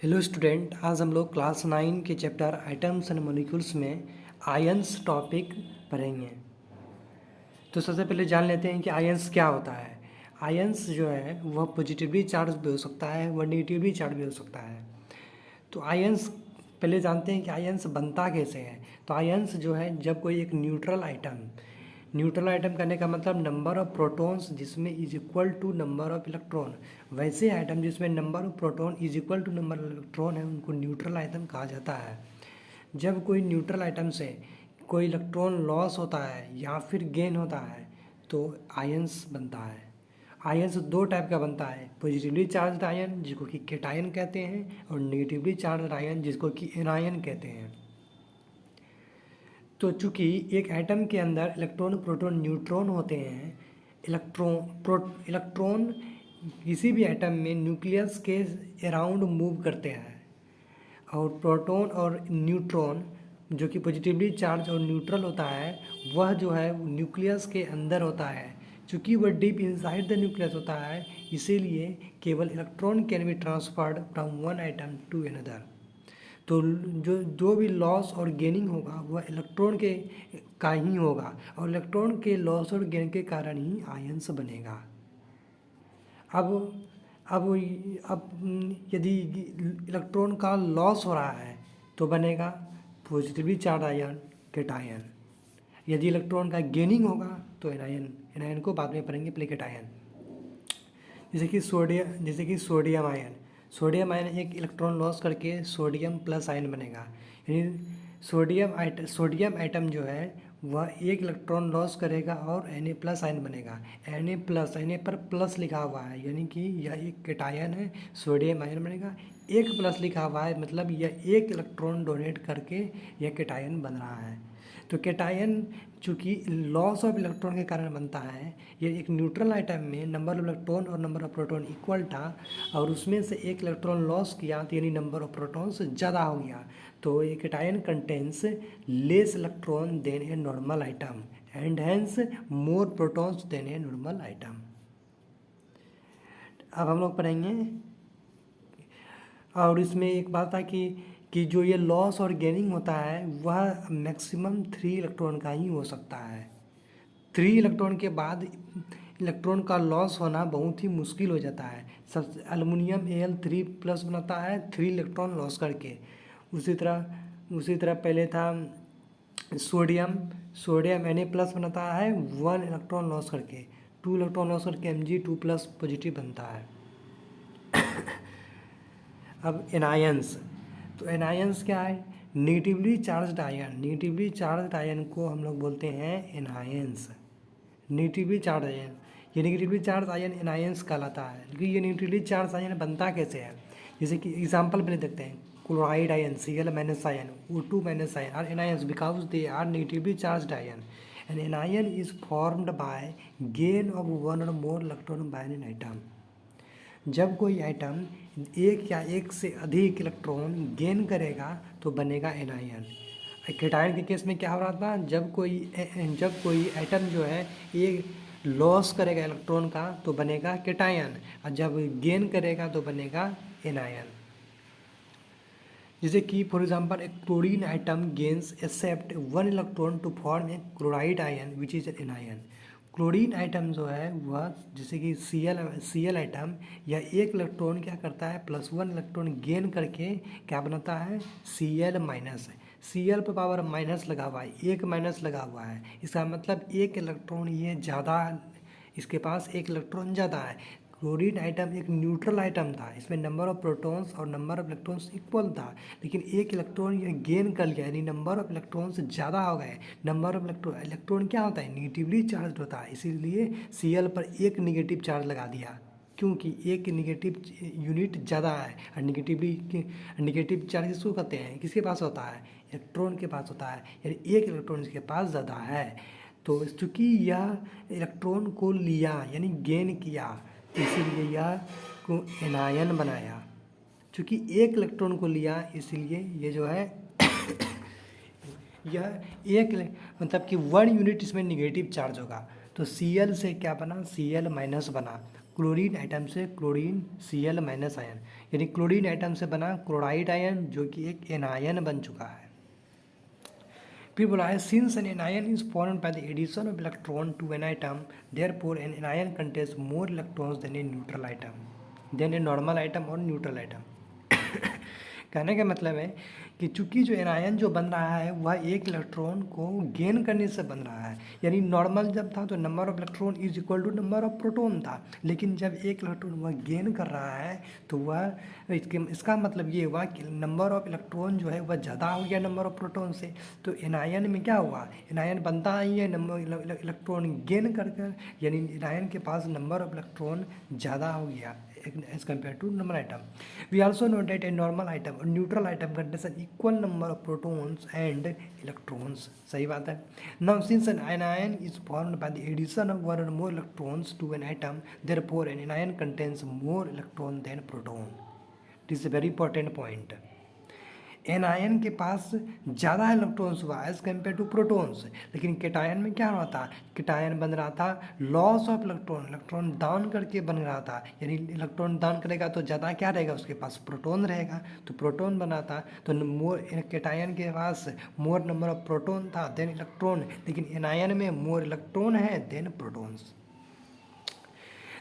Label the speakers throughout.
Speaker 1: Hello student, आज हम लोग क्लास 9 के चैप्टर आइटम्स एंड मॉलिक्यूल्स में आयंस टॉपिक पढ़ेंगे। तो सबसे पहले जान लेते हैं कि आयंस क्या होता है। आयंस जो है वह पॉजिटिवली चार्ज भी हो सकता है, वह नेगेटिवली चार्ज भी हो सकता है। तो आयंस पहले जानते हैं कि आयंस बनता कैसे है। तो आयंस जो है, जब कोई एक न्यूट्रल आइटम करने का मतलब नंबर ऑफ प्रोटॉन्स जिसमें is equal to number of electron, वैसे आइटम जिसमें number of proton is equal to number of electron है उनको न्यूट्रल आइटम कहा जाता है। जब कोई न्यूट्रल आइटम से कोई इलेक्ट्रॉन लॉस होता है या फिर गेन होता है तो आयंस बनता है। आयंस दो टाइप का बनता है, पॉजिटिवली चार्ज्ड आयन जिसको कि केटायन कहते हैं और नेगेटिवली चार्ज्ड आयन जिसको कि एनायन कहते हैं। तो चूंकि एक एटम के अंदर इलेक्ट्रॉन प्रोटॉन न्यूट्रॉन होते हैं, इलेक्ट्रॉन किसी भी एटम में न्यूक्लियस के अराउंड मूव करते हैं और प्रोटॉन और न्यूट्रॉन जो कि पॉजिटिवली चार्ज और न्यूट्रल होता है वह जो है न्यूक्लियस के अंदर होता है। चूँकि वह डीप इनसाइड द न्यूक्लियस होता है, इसीलिए केवल electron can be transferred from one atom to another. तो जो भी लॉस और गेनिंग होगा वह इलेक्ट्रॉन के का ही होगा और इलेक्ट्रॉन के लॉस और गेन के कारण ही आयंस बनेगा। अब अब यदि इलेक्ट्रॉन का लॉस हो रहा है तो बनेगा पॉजिटिवली चार्ज आयन केटायन। यदि इलेक्ट्रॉन का गेनिंग होगा तो एनायन को बाद में पढ़ेंगे, पहले केटायन। जैसे कि सोडियम आयन एक इलेक्ट्रॉन लॉस करके सोडियम प्लस आयन बनेगा। यानी सोडियम आइटम जो है वह एक इलेक्ट्रॉन लॉस करेगा और Na+ आयन बनेगा। Na पर प्लस लिखा हुआ है यानी कि यह एक केटायन है, सोडियम आयन बनेगा। एक प्लस लिखा हुआ है मतलब यह एक इलेक्ट्रॉन डोनेट करके यह केटायन बन रहा है। तो केटायन चूँकि लॉस ऑफ इलेक्ट्रॉन के कारण बनता है, ये एक न्यूट्रल आइटम में नंबर ऑफ इलेक्ट्रॉन और नंबर ऑफ प्रोटॉन इक्वल था और उसमें से एक इलेक्ट्रॉन लॉस किया तो यानी नंबर ऑफ प्रोटॉन्स ज़्यादा हो गया। तो ये cation contains less electron than a normal atom and hence more protons than a normal atom. अब हम लोग पढ़ेंगे और इसमें एक बात था कि जो ये लॉस और गेनिंग होता है वह मैक्सिमम 3 इलेक्ट्रॉन का ही हो सकता है। 3 इलेक्ट्रॉन के बाद इलेक्ट्रॉन का लॉस होना बहुत ही मुश्किल हो जाता है। सब एल्युमिनियम Al3+ बनाता है 3 इलेक्ट्रॉन लॉस करके। उसी तरह पहले था सोडियम Na+ बनाता है 1 इलेक्ट्रॉन लॉस करके, 2 इलेक्ट्रॉन लॉस करके Mg2+ पॉजिटिव बनता है। अब एनायंस, तो एनायंस क्या है? नेगेटिवली चार्ज्ड आयन को हम लोग बोलते हैं एनायंस। नेगेटिवली चार्ज आयन, ये नेगेटिवली चार्ज आयन एनायंस कहलाता है। लेकिन ये नेगेटिवली चार्ज आयन बनता कैसे है? जैसे कि एग्जांपल पहले देखते हैं। Chloride ion Cl- ion O2- ion are anions because they are negatively charged ion. An anion is formed by gain of one or more electron by an atom. जब कोई आइटम एक या एक से अधिक इलेक्ट्रॉन गेन करेगा तो बनेगा एनायन। केटायन के केस में क्या हो रहा था? जब कोई आइटम जो है एक लॉस करेगा इलेक्ट्रॉन का तो बनेगा केटायन और जब गेन करेगा तो बनेगा एनायन। जैसे कि फॉर एग्जांपल एक chlorine atom gains accept 1 electron to form a chloride ion which is anion. Chlorine atom जो है वह जैसे कि Cl आइटम या एक इलेक्ट्रॉन क्या करता है +1 इलेक्ट्रॉन गेन करके क्या बनाता है Cl-। Cl पर पावर माइनस लगा हुआ है, एक माइनस लगा हुआ है, इसका मतलब एक इलेक्ट्रॉन ये ज़्यादा, इसके पास एक इलेक्ट्रॉन ज़्यादा है। क्लोरीन आइटम एक न्यूट्रल आइटम था, इसमें नंबर ऑफ प्रोटॉन्स और नंबर ऑफ इलेक्ट्रॉन्स इक्वल था, लेकिन एक इलेक्ट्रॉन ये गेन कर लिया यानी नंबर ऑफ इलेक्ट्रॉन्स ज़्यादा हो गए। नंबर ऑफ इलेक्ट्रॉन क्या होता है? नेगेटिवली चार्ज होता है, इसीलिए Cl पर एक निगेटिव चार्ज लगा दिया क्योंकि एक निगेटिव यूनिट ज़्यादा है। और निगेटिव चार्ज किसको कहते हैं? किसके पास होता है? इलेक्ट्रॉन के पास होता है, यानी एक इलेक्ट्रॉन इसके पास ज़्यादा है। तो चूँकि यह इलेक्ट्रॉन को लिया यानी गेन किया इसीलिए यह को एनायन बनाया। चूँकि एक इलेक्ट्रॉन को लिया इसलिए ये जो है यह एक मतलब कि 1 यूनिट इसमें निगेटिव चार्ज होगा। तो Cl से क्या बना? Cl- बना। क्लोरीन आइटम से क्लोरीन Cl माइनस आयन, यानी क्लोरीन आइटम से बना क्लोराइड आयन जो कि एक एनायन बन चुका है। फिर बोला है since an anion is formed by the addition of electron to an atom therefore an anion contains more electrons than a neutral atom than a normal atom और न्यूट्रल आइटम। कहने का मतलब है कि चूंकि जो एनायन जो बन रहा है वह एक इलेक्ट्रॉन को गेन करने से बन रहा है, यानी नॉर्मल जब था तो number of electron is equal to number of proton था, लेकिन जब एक इलेक्ट्रॉन वह गेन कर रहा है तो वह इसका मतलब ये हुआ कि नंबर ऑफ इलेक्ट्रॉन जो है वह ज़्यादा हो गया नंबर ऑफ प्रोटॉन से। तो एनायन में क्या हुआ, एनायन बनता ही है नंबर इलेक्ट्रॉन गेन कर कर, यानी एनायन के पास नंबर ऑफ इलेक्ट्रॉन ज़्यादा हो गया as compared to normal atom. We also know that a normal atom or neutral atom contains an equal number of protons and electrons. सही बात है। Now since an anion is formed by the addition of one or more electrons to an atom, therefore an anion contains more electron than proton. This is a very important point. Anion के पास ज़्यादा electrons हुआ as compare two protons, लेकिन cation में क्या हो रहा था, cation बन रहा था लॉस ऑफ इलेक्ट्रॉन, इलेक्ट्रॉन दान करके बन रहा था, यानी इलेक्ट्रॉन दान करेगा तो ज़्यादा क्या रहेगा उसके पास प्रोटॉन रहेगा, तो प्रोटॉन बना था, तो मोर केटायन के पास मोर नंबर ऑफ प्रोटॉन था देन इलेक्ट्रॉन, लेकिन एनायन में मोर इलेक्ट्रॉन है than protons.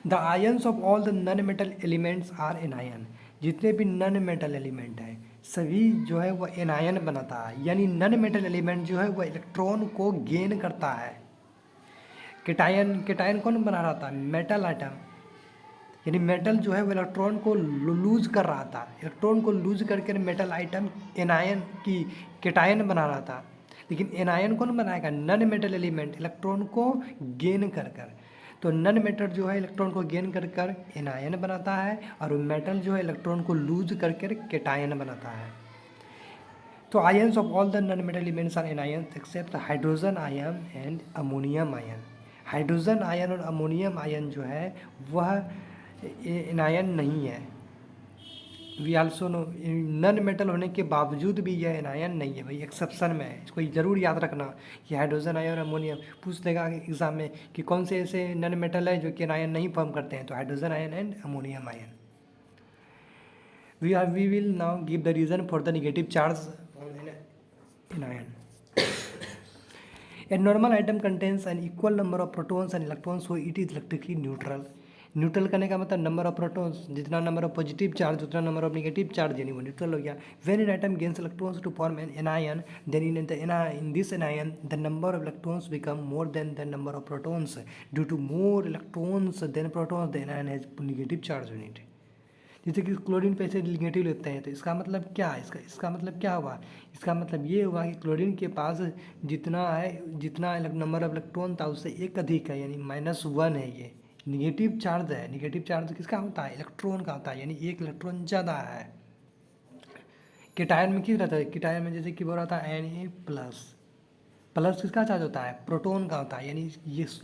Speaker 1: The ions of all the non metal elements are anion, जितने भी नॉन मेटल एलिमेंट हैं सभी जो है वह एनायन बनाता है, यानी नॉन मेटल एलिमेंट जो है वह इलेक्ट्रॉन को गेन करता है। केटायन कौन बना रहा था, मेटल आइटम, यानी मेटल जो है वो इलेक्ट्रॉन को लूज कर रहा था, इलेक्ट्रॉन को लूज करके मेटल आइटम एनायन की केटायन बना रहा था, लेकिन एनायन कौन बनाएगा, नॉन मेटल एलिमेंट इलेक्ट्रॉन को गेन कर कर। तो नॉन मेटल जो है इलेक्ट्रॉन को गेन कर कर एनायन बनाता है, और मेटल जो है इलेक्ट्रॉन को लूज करके केटायन बनाता है। तो ions of all the non metal elements are anions except hydrogen ion and ammonium ion. Hydrogen ion और अमोनियम आयन जो है वह एनायन नहीं है। We also know non metal होने के बावजूद भी यह एनायन नहीं है, भाई एक्सेप्शन में है, इसको ज़रूर याद रखना कि हाइड्रोजन आयन और अमोनियम पूछ देगा एग्जाम में कि कौन से ऐसे नॉन मेटल है जो कि एनायन नहीं फॉर्म करते हैं, तो hydrogen ion and ammonium ion. We will now give the reason for the negative charge in iron. A normal atom contains an equal number of protons and electrons, so it is electrically neutral. Neutral करने का मतलब number of protons, जितना number of positive charge उतना number of negative charge, यानी वो neutral हो गया। When an atom gains electrons to form an anion, then in this anion the number of electrons become more than the number of protons. Due to more electrons than protons the anion has negative charge in it. जैसे कि chlorine पे से negative लेते हैं, तो इसका मतलब क्या है, इसका मतलब क्या हुआ, इसका मतलब ये हुआ कि क्लोरीन के पास जितना नंबर ऑफ इलेक्ट्रॉन था उससे एक अधिक है, यानी -1 है, ये नेगेटिव चार्ज है। नेगेटिव चार्ज किसका होता है, इलेक्ट्रॉन का होता है, यानी एक इलेक्ट्रॉन ज़्यादा है। केटायन में किस रहता है, केटायन में जैसे कि बोल रहा था Na++ किसका चार्ज होता है, प्रोटॉन का होता है, यानी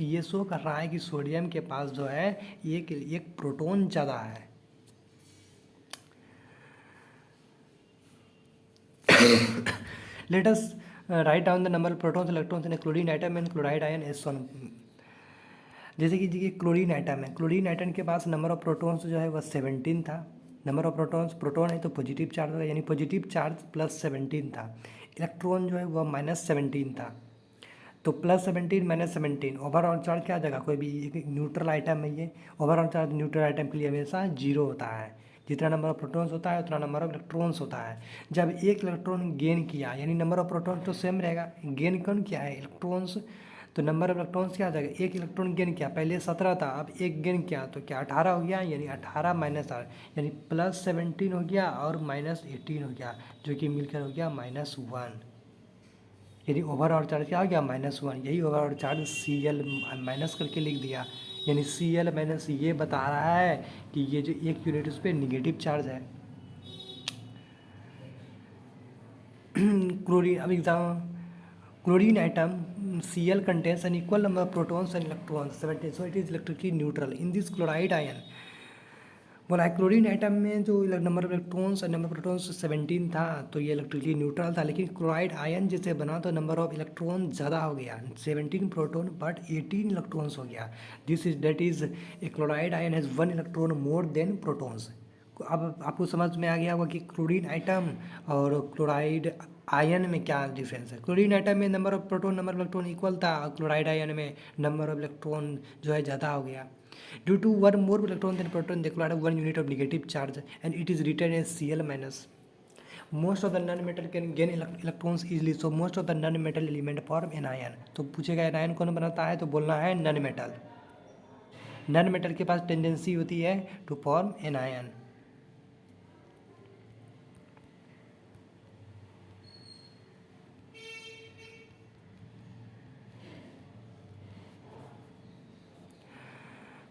Speaker 1: ये शो कर रहा है कि सोडियम के पास जो है एक प्रोटॉन ज़्यादा है। Let us write down the number of protons and electrons in a chlorine atom and chloride ion as shown। जैसे कि ये क्लोरीन आइटम है, क्लोरीन आइटम के पास नंबर ऑफ प्रोटॉन्स जो है वह 17 था। नंबर ऑफ प्रोटॉन है तो पॉजिटिव चार्ज होगा, यानी पॉजिटिव चार्ज +17 था। इलेक्ट्रॉन जो है वह -17 था, तो +17 -17 ओवरऑल चार्ज क्या आ जाएगा, कोई भी एक न्यूट्रल आइटम है ये, ओवरऑल चार्ज न्यूट्रल आइटम के लिए हमेशा 0 होता है। जितना नंबर ऑफ प्रोटॉन्स होता है उतना नंबर ऑफ इलेक्ट्रॉन्स होता है। जब एक इलेक्ट्रॉन गेन किया, यानी नंबर ऑफ प्रोटॉन्स तो सेम रहेगा, गेन कौन किया है, इलेक्ट्रॉन्स, तो नंबर ऑफ इलेक्ट्रॉन्स क्या आ जाएगा, एक इलेक्ट्रॉन गेन किया, पहले 17 था, अब एक गेन किया तो क्या 18 हो गया, यानी 18 - 8, यानी +17 हो गया और -18 हो गया, जो कि मिलकर हो गया -1, यानी ओवरऑल चार्ज क्या हो गया, -1। यही ओवरऑल चार्ज Cl माइनस करके लिख दिया, यानी Cl- ये बता रहा है कि ये जो एक यूनिट उस पर निगेटिव चार्ज है। क्लोरीन, अब exam, chlorine item Cl contains an equal number of protons and electrons 17, so it is electrically neutral. In this chloride ion बोला क्लोरीन एटम में जो नंबर ऑफ इलेक्ट्रॉन्स और नंबर ऑफ प्रोटॉन्स 17 था, तो ये electrically neutral था। लेकिन chloride ion जैसे बना तो नंबर ऑफ इलेक्ट्रॉन ज़्यादा हो गया, 17 प्रोटॉन बट 18 इलेक्ट्रॉन्स हो गया। That is a chloride ion has 1 electron more than protons. अब आपको समझ में आ गया होगा कि क्लोरीन आइटम और क्लोराइड आयन में क्या डिफरेंस है। क्लोरीन आइटम में number of proton number of electron equal था, और क्लोराइड आयन में नंबर ऑफ इलेक्ट्रॉन जो है ज़्यादा हो गया। Due to one more electron than proton, the chloride 1 unit of negative charge and it is written as Cl minus. Most of the non-metal can gain electrons easily, so most of the non-metal element form anion. तो पूछेगा anion कौन बनाता है, तो बोलना है non metal. Non metal के पास tendency होती है टू फॉर्म एनायन।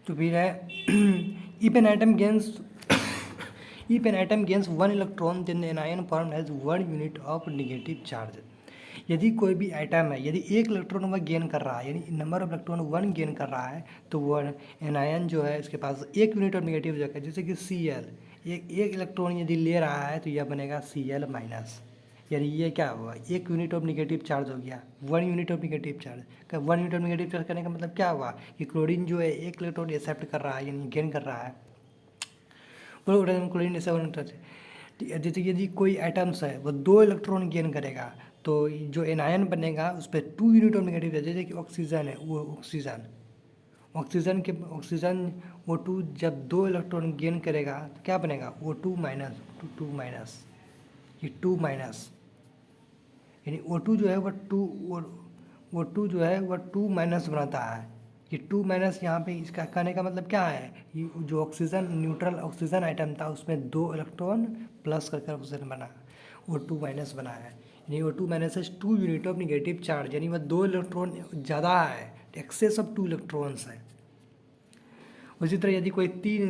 Speaker 1: तो फिर है if an atom gains 1 electron then the anion formed has 1 unit of negative charge. यदि कोई भी एटम है, यदि एक इलेक्ट्रॉन वह गेन कर रहा है, यानी नंबर ऑफ इलेक्ट्रॉन 1 गेन कर रहा है, तो वह एनायन जो है इसके पास 1 यूनिट ऑफ नेगेटिव जगह, जैसे कि Cl एक इलेक्ट्रॉन यदि ले रहा है तो यह बनेगा Cl माइनस, यानी ये क्या हुआ, 1 यूनिट ऑफ नेगेटिव चार्ज हो गया, 1 unit of negative charge. 1 unit of negative charge करने का मतलब क्या हुआ कि क्लोरीन जो है एक इलेक्ट्रॉन एक्सेप्ट कर रहा है, यानी गेन कर रहा है। क्लोरीन जैसे यदि कोई एटम्स है वो 2 इलेक्ट्रॉन गेन करेगा, तो जो एनायन बनेगा उस पर 2 यूनिट ऑफ नेगेटिव चार्ज, जैसे कि ऑक्सीजन है, वो ऑक्सीजन O2 जब 2 इलेक्ट्रॉन गेन करेगा तो क्या बनेगा, O2 माइनस, ये 2 माइनस, यानी O2 जो है वह 2 माइनस बनाता है। ये 2 माइनस यहाँ पे इसका कहने का मतलब क्या है, ये जो ऑक्सीजन न्यूट्रल ऑक्सीजन आइटम था उसमें 2 इलेक्ट्रॉन प्लस करके ऑक्सीजन बना, O2 माइनस बना है, यानी O2 माइनस है 2 यूनिट ऑफ निगेटिव चार्ज, यानी वह 2 इलेक्ट्रॉन ज़्यादा है, एक्सेस ऑफ 2 इलेक्ट्रॉन्स है। उसी तरह यदि कोई 3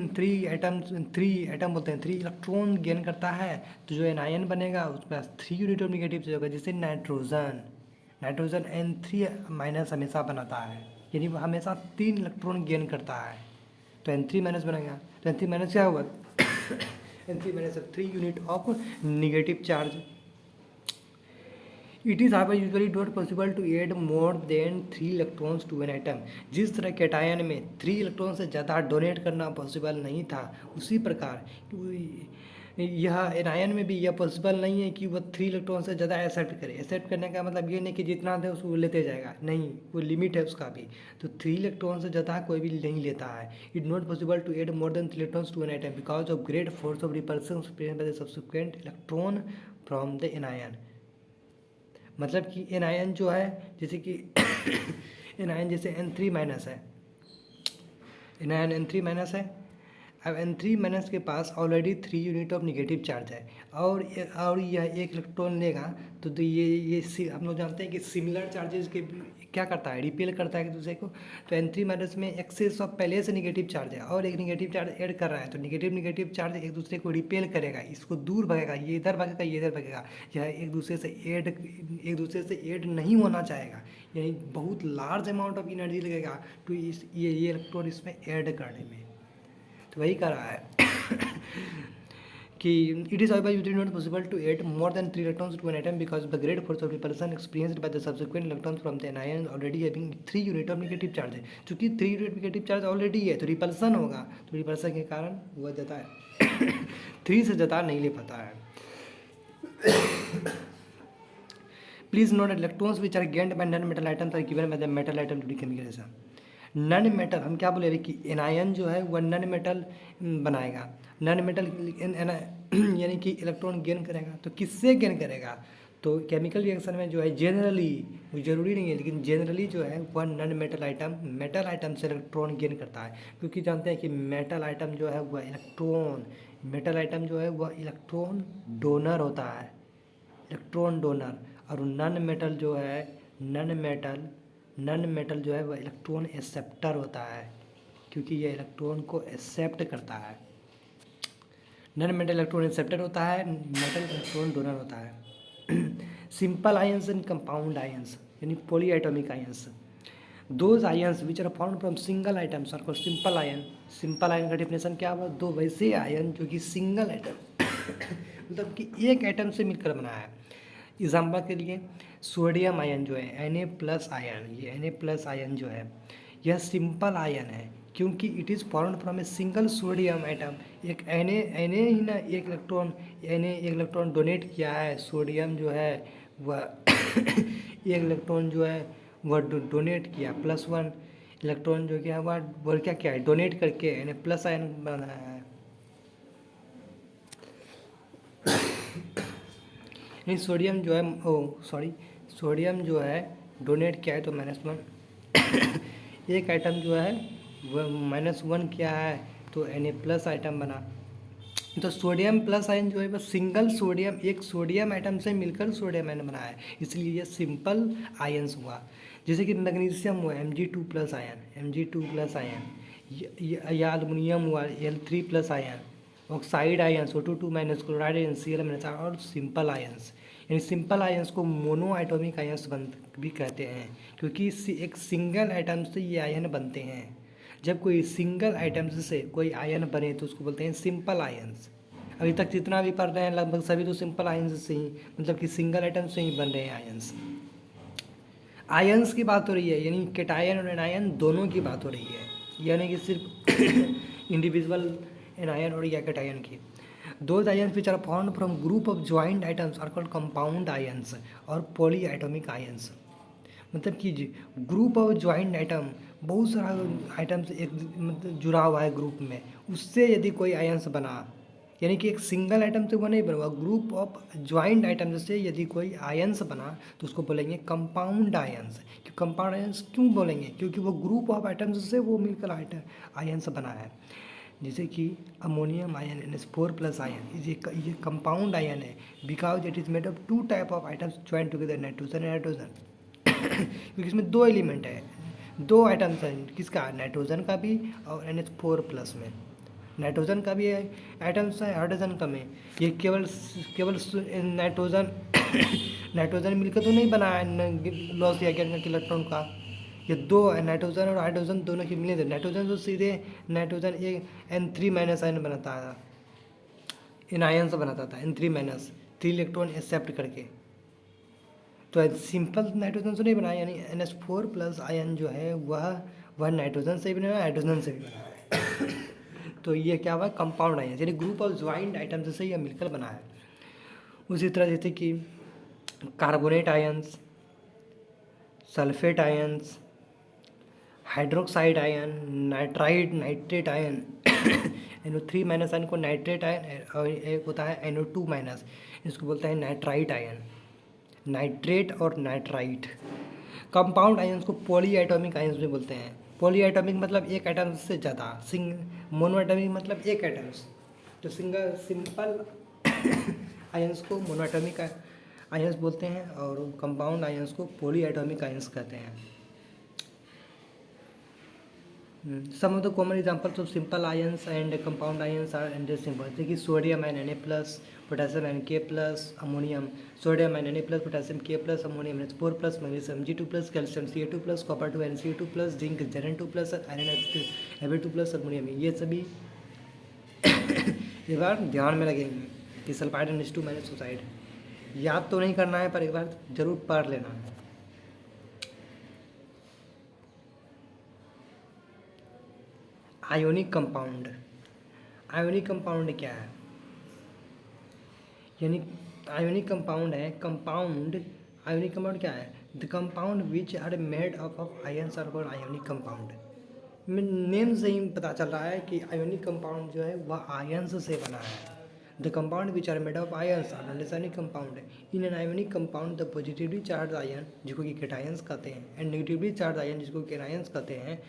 Speaker 1: इलेक्ट्रॉन गेन करता है, तो जो एनायन बनेगा उसमें 3 यूनिट ऑफ नेगेटिव चार्ज होगा, जैसे नाइट्रोजन N3 माइनस हमेशा बनाता है, यानी वो हमेशा 3 इलेक्ट्रॉन गेन करता है, तो N3 माइनस बनेगा। तो N3 माइनस क्या हुआ N3 minus 3 unit of negative charge. It is however usually not possible to add more than 3 electrons to an atom. जिस तरह कैटायन में 3 इलेक्ट्रॉन से ज़्यादा डोनेट करना पॉसिबल नहीं था, उसी प्रकार यह एनायन में भी यह पॉसिबल नहीं है कि वह 3 इलेक्ट्रॉन से ज़्यादा एक्सेप्ट करे। एक्सेप्ट करने का मतलब ये नहीं कि जितना दे उसको लेते जाएगा, नहीं, कोई लिमिट है उसका भी। तो 3 इलेक्ट्रॉन से ज़्यादा कोई भी नहीं लेता है। It not possible to add more than 3 electrons to an atom because of great force of repulsion experience by the subsequent electron from the anion. मतलब कि एनायन जो है, जैसे कि एनायन जैसे N3 माइनस है, एनायन N3 माइनस है, अब N3 माइनस के पास already 3 unit of negative charge है, और यह 1 इलेक्ट्रॉन लेगा, तो ये हम लोग जानते हैं कि सिमिलर चार्जेस के क्या करता है, रिपेल करता है एक दूसरे को। तो N3 माइनस में एक्सेस ऑफ पहले से नेगेटिव चार्ज है और एक नेगेटिव चार्ज ऐड कर रहा है, तो नेगेटिव चार्ज एक दूसरे को रिपेल करेगा, इसको दूर भगेगा, ये इधर भगेगा, ये इधर भगेगा, यह एक दूसरे से ऐड नहीं होना चाहेगा, यानी बहुत लार्ज अमाउंट ऑफ एनर्जी लगेगा तो ये इलेक्ट्रॉन इसमें ऐड करने में। तो वही कह रहा है कि it is usually not possible to add more than 3 electrons to an atom because the great force of repulsion experienced by the subsequent electrons from the anion already having 3 unit of negative charge है। चूंकि 3 unit negative charge already है तो repulsion होगा, तो repulsion के कारण वह ज़्यादा है 3 से ज़्यादा नहीं ले पाता है। Please note electrons which are gained by non metal atoms are given by the metal atom to decommunication. Non metal हम क्या बोले कि एनायन जो है वह नॉन मेटल बनाएगा, नॉन मेटल यानी कि इलेक्ट्रॉन गेन करेगा, तो किससे गेन करेगा, तो केमिकल रिएक्शन में जो है जनरली, वो जरूरी नहीं है लेकिन जनरली जो है वह नॉन मेटल आइटम से इलेक्ट्रॉन गेन करता है, क्योंकि जानते हैं कि मेटल आइटम जो है वह इलेक्ट्रॉन डोनर होता है, इलेक्ट्रॉन डोनर, और नॉन मेटल जो है वह इलेक्ट्रॉन एक्सेप्टर होता है, क्योंकि यह इलेक्ट्रॉन को एक्सेप्ट करता है। नॉन मेटल इलेक्ट्रॉन एक्सेप्टर होता है, मेटल इलेक्ट्रॉन डोनर होता है। Simple ions and compound ions यानी polyatomic ions. Those ions which are form from single atoms are called simple ion. Simple ion का डेफिनेशन क्या हुआ? दो वैसे आयन जो कि सिंगल आइटम मतलब कि एक आइटम से मिलकर बना है। एग्जाम्पल के लिए सोडियम आयन जो है Na+ आयन, ये Na+ आयन जो है यह सिंपल आयन है क्योंकि it is formed from a single sodium item. एक Na ही ना एक इलेक्ट्रॉन डोनेट किया है। सोडियम जो है वह एक इलेक्ट्रॉन जो है वह डोनेट किया, +1 इलेक्ट्रॉन जो क्या है वह क्या है डोनेट करके Na+ आयन बनाया है। नहीं सोडियम जो है सोडियम जो है डोनेट किया है तो -1 एक आइटम जो है वह -1 किया है तो Na+ आइटम बना। तो सोडियम प्लस आयन जो है बस सिंगल सोडियम, एक सोडियम आइटम से मिलकर सोडियम आयन बना है, इसलिए ये सिंपल आयन्स हुआ। जैसे कि मैग्नीशियम हुआ Mg2+ आयन, या एल्युमिनियम हुआ Al3+ ion, oxide ions O2 - chloride ion Cl- और सिंपल आयन्स। यानी सिंपल आयन्स को मोनो एटॉमिक आयन्स भी कहते हैं क्योंकि एक सिंगल आइटम से ये आयन बनते हैं। जब कोई सिंगल आइटम्स से कोई आयन बने तो उसको बोलते हैं सिंपल आयन्स। अभी तक जितना भी पढ़ रहे हैं लगभग सभी तो सिंपल आयन्स से ही मतलब कि सिंगल आइटम से ही बन रहे हैं आयन्स। आयन्स की बात हो रही है यानी कैटायन और एनायन दोनों की बात हो रही है, यानी कि सिर्फ इंडिविजुअल एनायन और या कैटायन की। Those ions which are formed from group of joined atoms are called compound ions और polyatomic ions। मतलब कि ग्रुप ऑफ ज्वाइंट आइटम, बहुत सारा आइटम से एक मतलब जुड़ा हुआ है ग्रुप में, उससे यदि कोई आयंस बना, यानी कि एक सिंगल आइटम से वो नहीं बना, ग्रुप ऑफ ज्वाइंट आइटम से यदि कोई आयंस बना तो उसको बोलेंगे कंपाउंड आयंस। क्यों कंपाउंड आयंस क्यों बोलेंगे? क्योंकि वो ग्रुप ऑफ आइटम्स से वो मिलकर आयंस बना है। जैसे कि अमोनियम आयन NH4+ आयन ये कंपाउंड आयन है because it is made of 2 type of items join together, nitrogen and hydrogen. क्योंकि इसमें 2 एलिमेंट है, 2 आइटम्स हैं, किसका? नाइट्रोजन का भी और NH4+ में नाइट्रोजन का भी है आइटम्स है, हाइड्रोजन का में। ये केवल केवल नाइट्रोजन नाइट्रोजन मिलकर तो नहीं बना है लॉस किया गया इलेक्ट्रॉन का। ये दो नाइट्रोजन और हाइड्रोजन दोनों की मिले थे। नाइट्रोजन तो सीधे नाइट्रोजन एक N3- आयन बनाता था, इन आयन से बनाता था N3- 3 इलेक्ट्रॉन एक्सेप्ट करके। तो सिंपल नाइट्रोजन से नहीं बना, यानी NH4+ आयन जो है वह नाइट्रोजन से भी बना है, हाइड्रोजन से भी बना है। तो ये क्या हुआ? कंपाउंड आयन, यानी ग्रुप ऑफ ज्वाइंट आइटम्स से यह मिलकर बना है। उसी तरह जैसे कि carbonate ions, sulphate ions, hydroxide ion, nitrate ion NO3- ion को नाइट्रेट आयन, और एक होता है NO2-, इसको बोलते हैं नाइट्राइट आयन। नाइट्रेट और नाइट्राइट कंपाउंड आयन्स को पॉलीएटॉमिक आयन्स भी बोलते हैं। पॉलीएटॉमिक मतलब एक एटम से ज़्यादा, मोनोएटॉमिक मतलब एक एटम्स। तो सिंपल आयन्स को मोनोएटॉमिक आयन्स बोलते हैं और कंपाउंड आयन्स को पॉलीएटॉमिक आयन्स कहते हैं। Some of the common examples of simple ions and compound ions are under simple, जैसे कि sodium ion Na+, potassium ion K+, ammonium, sodium ion Na+, potassium K+, ammonium NH4+, magnesium Mg2+, calcium Ca2+, copper 2 NCl2+, zinc Zn2+, iron Fe2+, ammonium. ये सभी एक बार ध्यान में लगेंगे कि sulphide NH2- suicide याद तो नहीं करना है पर एक बार जरूर पढ़ लेना है। आयोनिक कंपाउंड, आयोनिक कंपाउंड क्या है? यानी आयोनिक कंपाउंड है आयोनिक कंपाउंड क्या है? The compound which are made up of ions are called ionic compound. Name से ही पता चल रहा है कि आयोनिक कंपाउंड जो है वह आयन्स से बना है। The compound which are made of ions are रासायनिक compound. In an ionic compound the positively charge ion, जिसको कि कैटायंस कहते हैं, एंड नेगेटिवली चार्ज आयन, जिसको कि एनायंस कहते हैं,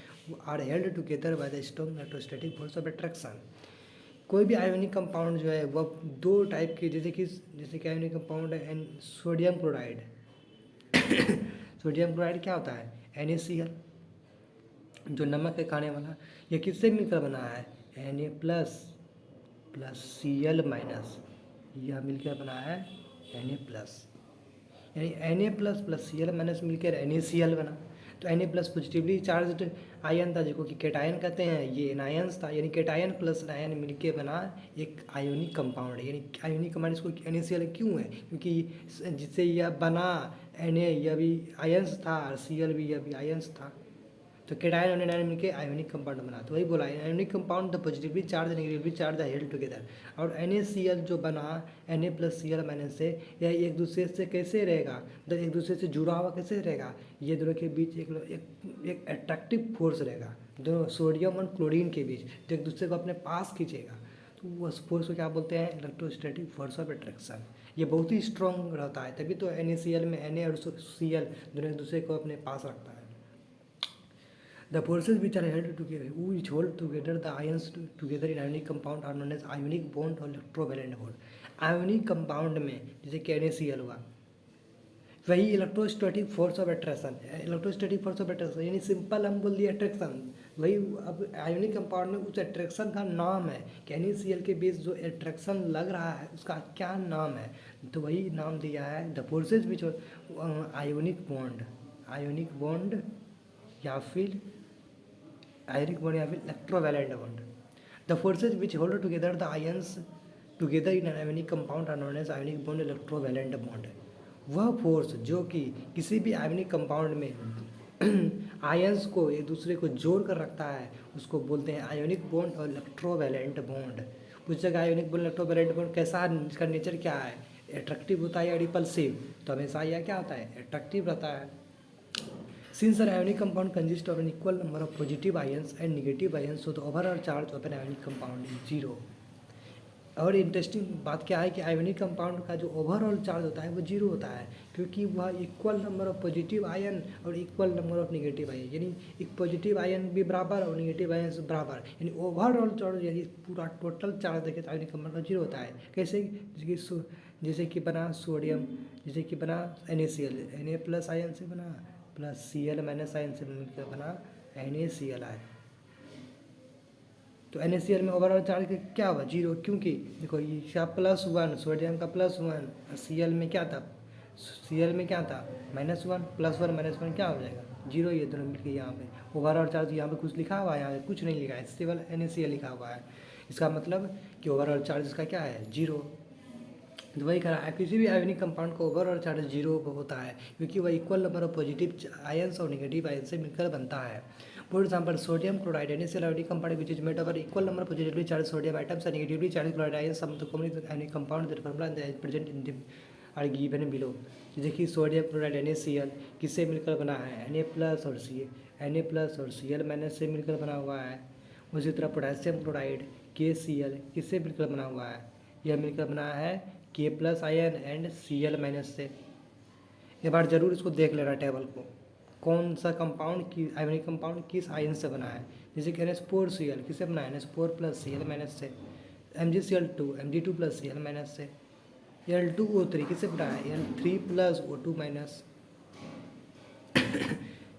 Speaker 1: are held together by the strong electrostatic force of attraction. कोई भी आयोनिक कंपाउंड जो है वह 2 टाइप के, जैसे कि आयोनिक कंपाउंड है सोडियम क्लोराइड सोडियम क्लोराइड क्या होता है? NaCl, जो नमक है खाने वाला। ये किससे मिलकर बना है? Na+ Cl-, यह मिलकर बना है Na+, यानी Na++ Cl- मिलकर NaCl बना। तो Na plus positively charge ion था जिसको कि कैटायन कहते हैं, ये एनायंस था, यानी कैटायन प्लस आयन मिलके बना एक आयोनिक कंपाउंड है। यानी आयोनिक कंपाउंड इसको NaCl क्यों है, क्योंकि जिससे यह बना Na यह भी आयंस था और Cl भी यह भी आयंस था, तो कैटायन और एनायन मिलके आयोनिक कंपाउंड बना। तो वही बोला ionic compound the positively charge negatively charge the held together. और NaCl जो बना Na प्लस Cl माइनस से, यह एक दूसरे से कैसे रहेगा, तो एक दूसरे से जुड़ा हुआ कैसे रहेगा, ये दोनों के बीच एक अट्रैक्टिव फोर्स रहेगा, दोनों सोडियम और क्लोरीन के बीच, जो एक दूसरे को अपने पास खींचेगा। तो उस फोर्स को क्या बोलते हैं, इलेक्ट्रोस्टैटिक फोर्स ऑफ अट्रैक्शन। ये बहुत ही स्ट्रॉन्ग रहता है, तभी तो NaCl में Na और Cl दोनों एक दूसरे को अपने पास रखता है। The forces which are held together, which hold together the ions together in ionic compound are known as ionic bond और electrovalent bond. Ionic compound में जैसे कि NaCl हुआ, वही electrostatic force of attraction, electrostatic force of attraction यानी simple हम बोल दिए अट्रैक्शन, वही अब आयोनिक कंपाउंड में उस अट्रैक्शन का नाम है कि NaCl के बीच जो अट्रैक्शन लग रहा है उसका क्या नाम है, तो वही नाम दिया है the forces which ionic bond या फिर आयनिक बॉन्ड या फिर electrovalent bond. The forces which hold together the ions together in an ionic compound are known as ionic bond electrovalent bond. वह फोर्स जो कि किसी भी आयोनिक कंपाउंड में आयंस को एक दूसरे को जोड़ कर रखता है उसको बोलते हैं आयोनिक बॉन्ड और इलेक्ट्रोवैलेंट बॉन्ड। उस जगह आयोनिक बॉन्ड इलेक्ट्रोवैलेंट बॉन्ड कैसा, इसका नेचर क्या है, अट्रैक्टिव होता है या रिपल्सिव, तो हमेशा यह क्या होता है, अट्रैक्टिव रहता है। Since an ionic compound consists of an equal number of positive ions and negative ions, so the overall charge of an ionic compound is zero. और इंटरेस्टिंग बात क्या है कि आयोनिक कंपाउंड का जो ओवरऑल चार्ज होता है वो जीरो होता है, क्योंकि वह equal number of positive ion और equal number of negative ion, यानी एक पॉजिटिव आयन भी बराबर और नेगेटिव आयन से बराबर, यानी ओवरऑल चार्ज यदि पूरा टोटल चार्ज देखें तो आयोनिक कंपाउंड का जीरो होता है। कैसे, जैसे कि बना सोडियम, जैसे कि बना NaCl, Na प्लस आयन से बना प्लस Cl माइनस आयन से मिलकर बना NaCl आयन। तो NaCl में ओवरऑल चार्ज क्या हुआ, जीरो, क्योंकि देखो ये क्या +1 सोडियम का +1, Cl में क्या था, Cl में क्या था -1, +1 -1 क्या हो जाएगा, जीरो। ये दोनों मिलकर यहाँ पे ओवरऑल चार्ज, यहाँ पे कुछ लिखा हुआ है, यहाँ पे कुछ नहीं लिखा है, केवल NaCl लिखा हुआ है। इसका मतलब कि ओवरऑल चार्ज इसका क्या है, जीरो। तो वही करा है, किसी भी आयोनिक कंपाउंड का ओवरऑल चार्ज जीरो होता है, क्योंकि वह equal number of positive ions और नेगेटिव आयंस से मिलकर बनता है। For example sodium chloride NaCl ionic compound which is made our equal number positively charge sodium atoms and negatively charge chloride ions some the common ionic compound that formula is present in the are given below. देखिए sodium chloride NaCl किससे मिलकर बना है, Na plus और Cl minus से मिलकर बना हुआ है। उसी तरह पोटेशियम क्लोराइड KCl किससे मिलकर बना हुआ है, यह मिलकर बना है K plus ion and Cl minus से। एक बार जरूर इसको देख लेना टेबल को, कौन सा कंपाउंड की आयोनिक कंपाउंड किस आयन से बना है। जैसे कि NH4Cl किससे बना है, NH4 प्लस Cl माइनस से। MgCl2 Mg2 plus Cl minus से। L2O3 किससे बना है, L3 plus O2 minus.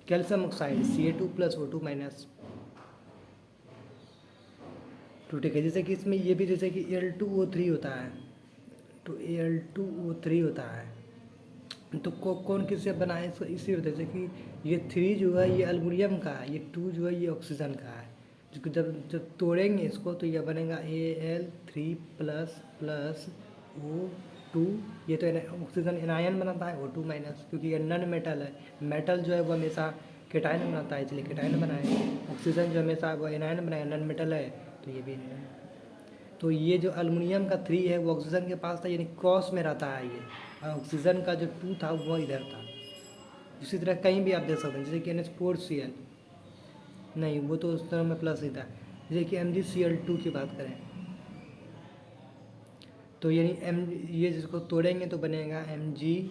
Speaker 1: Calcium oxide Ca2 plus O2 minus. तो ठीक है, जैसे कि इसमें ये भी जैसे कि L2O3 होता है, तो Al2O3 होता है, तो कौन किससे बना है, इसको इसी वजह से कि ये 3 जो है ये एल्युमिनियम का है, ये 2 जो है ये ऑक्सीजन का है, जिसको जब तोड़ेंगे इसको तो यह बनेगा Al3 प्लस प्लस O2। ये तो ऑक्सीजन एनायन बनाता है O2 माइनस, क्योंकि ये नन मेटल है, मेटल जो है वो हमेशा कैटायन बनाता है, इसलिए कैटायन बनाए। ऑक्सीजन जो हमेशा वो एनायन बनाए, नन मेटल है, तो ये भी। तो ये जो एल्युमिनियम का 3 है वो ऑक्सीजन के पास था, यानी क्रॉस में रहता है ये, और ऑक्सीजन का जो 2 था वो इधर था। इसी तरह कहीं भी आप देख सकते हैं, जैसे कि NH4Cl, नहीं वो तो उस तरह में प्लस ही था। जैसे कि MgCl2 की बात करें, तो यानी ये जिसको तोड़ेंगे तो बनेगा Mg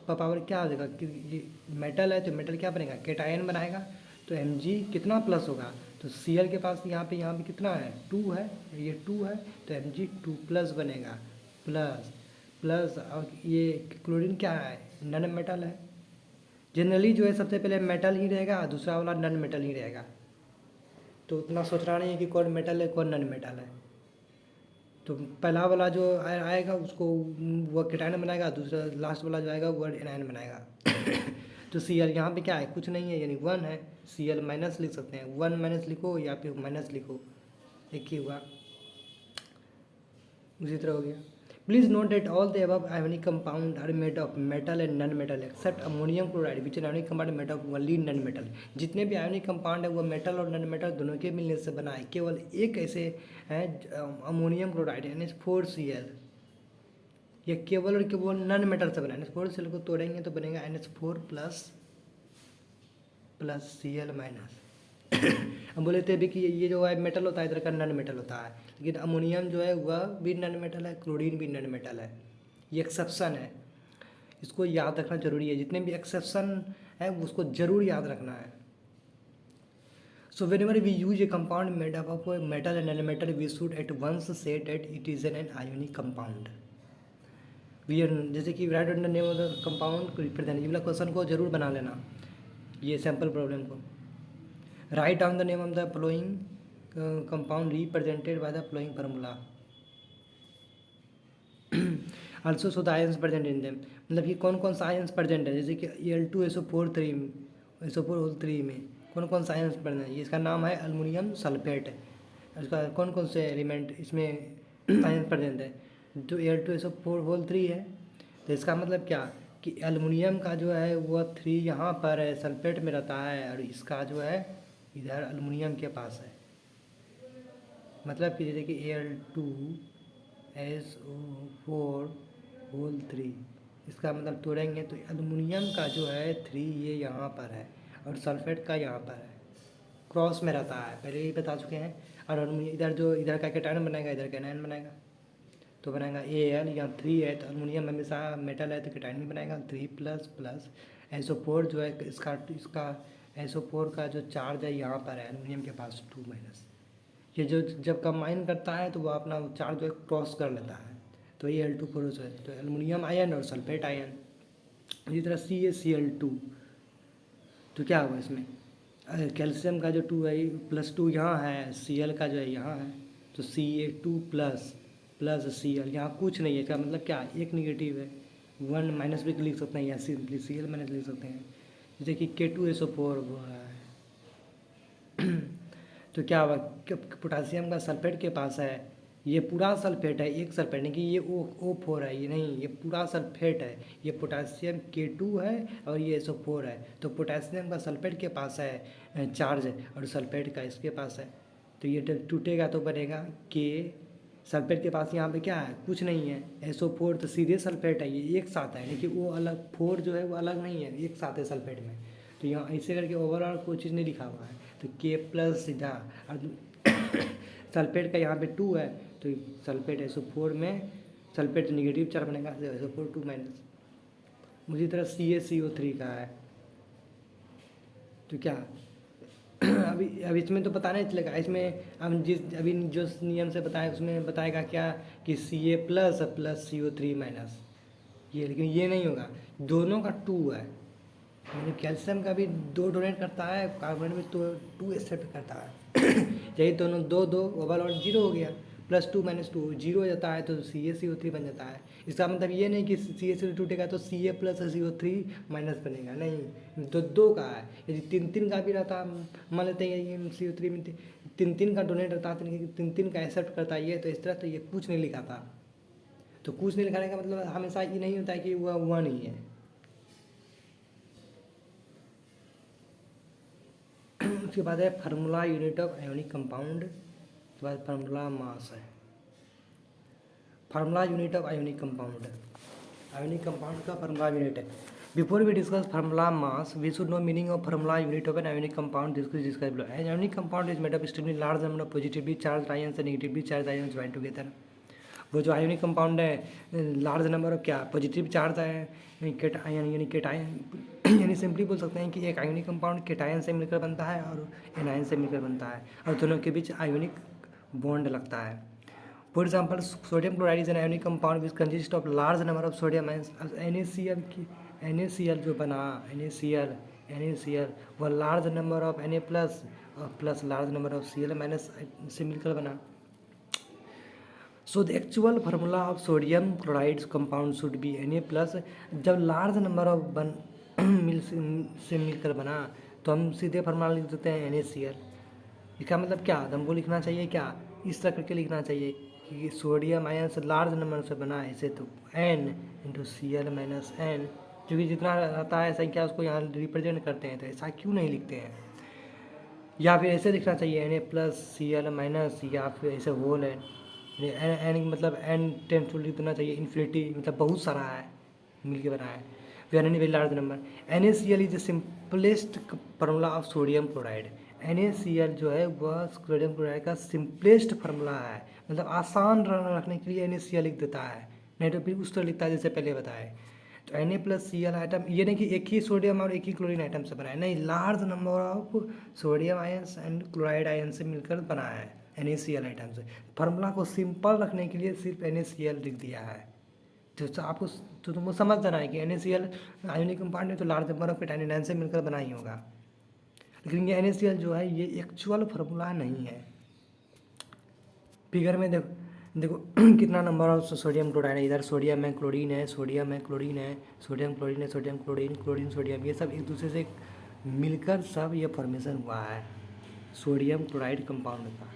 Speaker 1: पावर क्या हो जाएगा, कि ये मेटल है तो मेटल क्या बनेगा, कैटायन बनाएगा, तो Mg कितना प्लस होगा, तो Cl के पास यहाँ पे कितना है, 2 है, ये 2 है, तो Mg2 प्लस बनेगा, प्लस और ये क्लोरीन क्या है, नन मेटल है। जनरली जो है सबसे पहले मेटल ही रहेगा, दूसरा वाला नन मेटल ही रहेगा, तो उतना सोचना नहीं है कि कौन मेटल है कौन नन मेटल है। तो पहला वाला जो आएगा उसको वो कैटायन बनाएगा, दूसरा लास्ट वाला जो आएगा वो एनायन बनाएगा। तो Cl यहाँ पे क्या है, कुछ नहीं है, यानी 1 है। Cl माइनस लिख सकते हैं, 1 माइनस लिखो या फिर माइनस लिखो, एक ही हुआ। उसी तरह हो गया। Please note that all the above ionic compound are made of metal and non metal except ammonium chloride which an ionic compound made of only non metal. जितने भी आयोनिक कंपाउंड है वो मेटल और नॉन मेटल दोनों के मिलने से बना है, केवल एक ऐसे है अमोनियम क्लोराइड NH4Cl, ये केवल और केवल नॉन मेटल से बना है। NH4Cl को तोड़ेंगे तो बनेगा NH4 प्लस Cl माइनस। हम बोले थे भी कि ये जो है मेटल होता है, इधर का नॉन मेटल होता है, लेकिन अमोनियम जो है वह भी नॉन मेटल है, क्लोरीन भी नॉन मेटल है। ये एक्सेप्शन है, इसको याद रखना जरूरी है। जितने भी एक्सेप्शन है उसको जरूर याद रखना है। सो whenever we use a compound made up of metal and non-metal, we should at once say that it is an ionic compound. We are जैसे कि write down the name of the compound represent, ये वाला question को जरूर बना लेना, ये sample problem को। Write down the name of the following compound represented by the following formula. Also show the ions present in them, मतलब कि कौन कौन सा आयन्स प्रेजेंट है, जैसे कि Al2SO4 में कौन कौन सा आयन्स प्रेजेंट है। इसका नाम है अल्युमिनियम सल्फेट। इसका कौन कौन से एलिमेंट इसमें आयन प्रेजेंट है, जो Al2SO4 है। तो इसका मतलब क्या कि एल्युमिनियम का जो है वह 3 यहाँ पर है, सल्फेट में रहता है, और इसका जो है इधर एल्युमिनियम के पास है। मतलब कि जैसे कि Al2SO4 इसका मतलब तोड़ेंगे तो एल्युमिनियम का जो है 3 ये यहाँ पर है और सल्फेट का यहाँ पर है, क्रॉस में रहता है, पहले ही बता चुके हैं। और इधर जो इधर का कैटायन बनेगा, इधर कैनायन बनेगा, तो बनाएगा Al, यहाँ 3 है तो एल्युमिनियम हमेशा मेटल है तो कैटायन भी बनेगा 3 प्लस SO4 जो है इसका SO4 का जो चार्ज है यहाँ पर है, एल्युमिनियम के पास 2 माइनस। ये जो जब कंबाइन करता है तो वो अपना चार्ज जो है क्रॉस कर लेता है, तो ये Al2 है, तो एल्युमिनियम आयन और सल्फेट आयन। इसी तरह CaCl2, तो क्या होगा इसमें, कैल्शियम का जो 2 है +2 यहाँ है, Cl का जो है यहाँ है, तो Ca2 प्लस Cl, यहाँ कुछ नहीं है। इसका मतलब क्या, एक निगेटिव है, 1 माइनस भी लिख सकते हैं या सिंपली Cl माइनस लिख सकते हैं, जैसे कि K2SO4 हो रहा है। तो क्या हुआ, पोटासियम का सल्फेट के पास है, ये पूरा सल्फेट है, एक सल्फेट नहीं कि ये O4 है, ये नहीं, ये पूरा सल्फेट है। ये पोटासियम K2 है और ये SO4 है, तो पोटासियम का सल्फेट के पास है चार्ज और सल्फेट का इसके पास है, तो ये जब टूटेगा तो बनेगा K। सल्फेट के पास यहाँ पे क्या है, कुछ नहीं है, SO4 तो सीधे सल्फेट है, ये एक साथ है, लेकिन वो अलग 4 जो है वो अलग नहीं है, एक साथ है सल्फेट में। तो यहाँ ऐसे करके ओवरऑल कोई चीज़ नहीं लिखा हुआ है, तो K प्लस सीधा और सल्फेट का यहाँ पे 2 है, तो सल्फेट SO4 में सल्फेट निगेटिव चार्ज बनेगा, SO4 2 माइनस। उसी तरह CaCO3 का है, तो क्या अभी इसमें तो पता नहीं चलेगा, इसमें हम अभी जो नियम से बताए उसमें बताएगा क्या कि Ca प्लस CO3 माइनस, ये, लेकिन ये नहीं होगा, दोनों का 2 है, मतलब कैल्शियम का भी 2 डोनेट करता है, कार्बन भी तो 2 एक्सेप्ट करता है। यही दोनों 2 ओवरऑल 0 हो गया, +2 - 2 0 हो जाता है, तो CaCO3 बन जाता है। इसका मतलब ये नहीं कि CaCO3 टूटेगा तो Ca प्लस CO3 माइनस बनेगा, नहीं, तो 2 का है। यदि 3 का भी रहता, मान लेते हैं ये CO3 में 3 का डोनेट रहता है, 3 का एक्सेप्ट करता है ये, तो इस तरह तो ये कुछ नहीं लिखा था। तो कुछ नहीं लिखाने का मतलब हमेशा ये नहीं होता है कि वह 1 ही है। उसके बाद है formula unit of ionic compound, उसके बाद फार्मूला मास है। Formula unit of ionic compound, ionic compound का फार्मूला यूनिट है। Before we discuss formula mass we should know meaning of formula unit of an ionic compound discuss below. An ionic compound is made of extremely large number of positively charge ions and negatively charge ions join together. वो जो ionic compound है large number of क्या, positive charge है cation, यानी cation, यानी simply बोल सकते हैं कि एक आयोनिक कंपाउंड केटायन से मिलकर बनता है और एनायन से मिलकर बनता है, और दोनों के बीच आयोनिक बॉन्ड लगता है। For example sodium chloride is an ionic compound which consist of large number of sodium ions. NaCl की NaCl जो बना NaCl वह large number of Na plus large number of Cl minus से मिलकर बना। So the actual formula of sodium chloride compound should be Na plus. जब large number of से मिलकर बना, तो हम सीधे फार्मूला लिख देते हैं NaCl। इसका मतलब क्या, हमको लिखना चाहिए क्या, इस तरह करके लिखना चाहिए कि सोडियम आयन से लार्ज नंबर से बना है इसे, तो N into Cl minus N, क्योंकि जितना रहता है संख्या उसको यहाँ रिप्रेजेंट करते हैं, तो ऐसा क्यों नहीं लिखते हैं। या फिर ऐसे लिखना चाहिए Na प्लस Cl माइनस, या फिर ऐसे होल है एन मतलब N टेंस टू लिखना चाहिए इन्फिनिटी, मतलब बहुत सारा है मिलके बना है। We are any very large number. NaCl is the simplest formula of sodium chloride. NaCl जो है वह सोडियम क्लोराइड का सिंपलेस्ट फार्मूला है, मतलब आसान रखने के लिए NaCl लिख देता है, नहीं तो फिर उस तरह लिखता है जैसे पहले बताए। तो Na प्लस Cl आइटम, ये नहीं कि एक ही सोडियम और एक ही क्लोरीन आइटम से बना है, नहीं, large number of sodium ions and chloride ion से मिलकर बना है NaCl आइटम से। फार्मूला को सिंपल रखने के लिए सिर्फ NaCl लिख दिया है। तो आपको तो तुमको समझ जाना है कि NaCl आयोनिक कंपाउंड है, तो लार्ज नंबर ऑफ कैटायन से मिलकर बना ही होगा। लेकिन ये NaCl जो है ये एक्चुअल फार्मूला नहीं है। फिगर में देखो कितना नंबर ऑफ सोडियम क्लोराइड है, इधर सोडियम है, क्लोरीन है, सोडियम है, क्लोरीन है, सोडियम क्लोरीन है, सोडियम क्लोरीन, क्लोरीन सोडियम, ये सब एक दूसरे से मिलकर सब ये फॉर्मेशन हुआ है सोडियम क्लोराइड कंपाउंड का।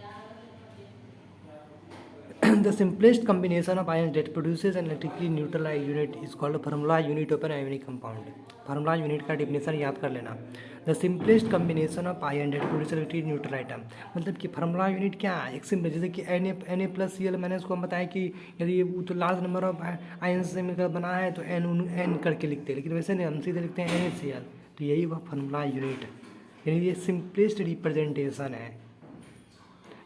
Speaker 1: The simplest combination of ions that produces an electrically neutral unit is called formula unit of an ionic compound. Formula unit का डिफिनेशन याद कर लेना। The simplest combination of ion that produce electric neutral atom, मतलब कि formula unit क्या है, एक simple, जैसे कि Na प्लस Cl, मैंने उसको हम बताया कि यदि तो लार्ज नंबर ऑफ आयन से मिलकर बना है तो N करके लिखते हैं, लेकिन वैसे नहीं, हम सीधे लिखते हैं NaCl। तो यही वह फार्मूला यूनिट, यानी ये सिंपलेस्ट रिप्रेजेंटेशन है।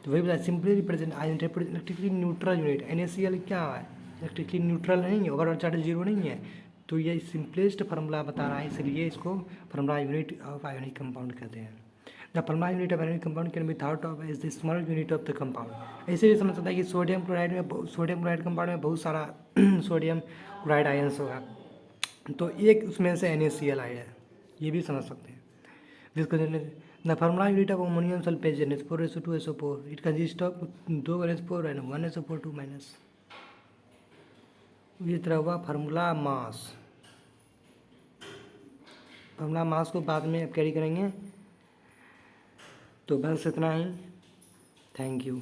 Speaker 1: तो वही बताया, simply represent ion electrically neutral unit. NaCl क्या है, इलेक्ट्रिकली न्यूट्रल नहीं है, ओवरऑल चार्ज जीरो नहीं है, तो ये सिंपलेस्ट फार्मूला बता रहा है, इसलिए इसको formula unit of ionic compound कहते हैं। The formula unit of ionic compound can be thought of as the small unit of the compound. ऐसे भी समझ सकता है कि सोडियम क्लोराइड कंपाउंड में बहुत सारा सोडियम क्लोराइड आयन्स होगा, तो एक उसमें से NaCl आया है, ये भी समझ सकते हैं। The formula unit of ammonium sulfate is NH4SO2SO4. It consists of 2 NH4 and 1 SO4 2 minus। ये तरह हुआ फार्मूला मास। फार्मूला मास को बाद में कैरी करेंगे, तो बस इतना ही। Thank you.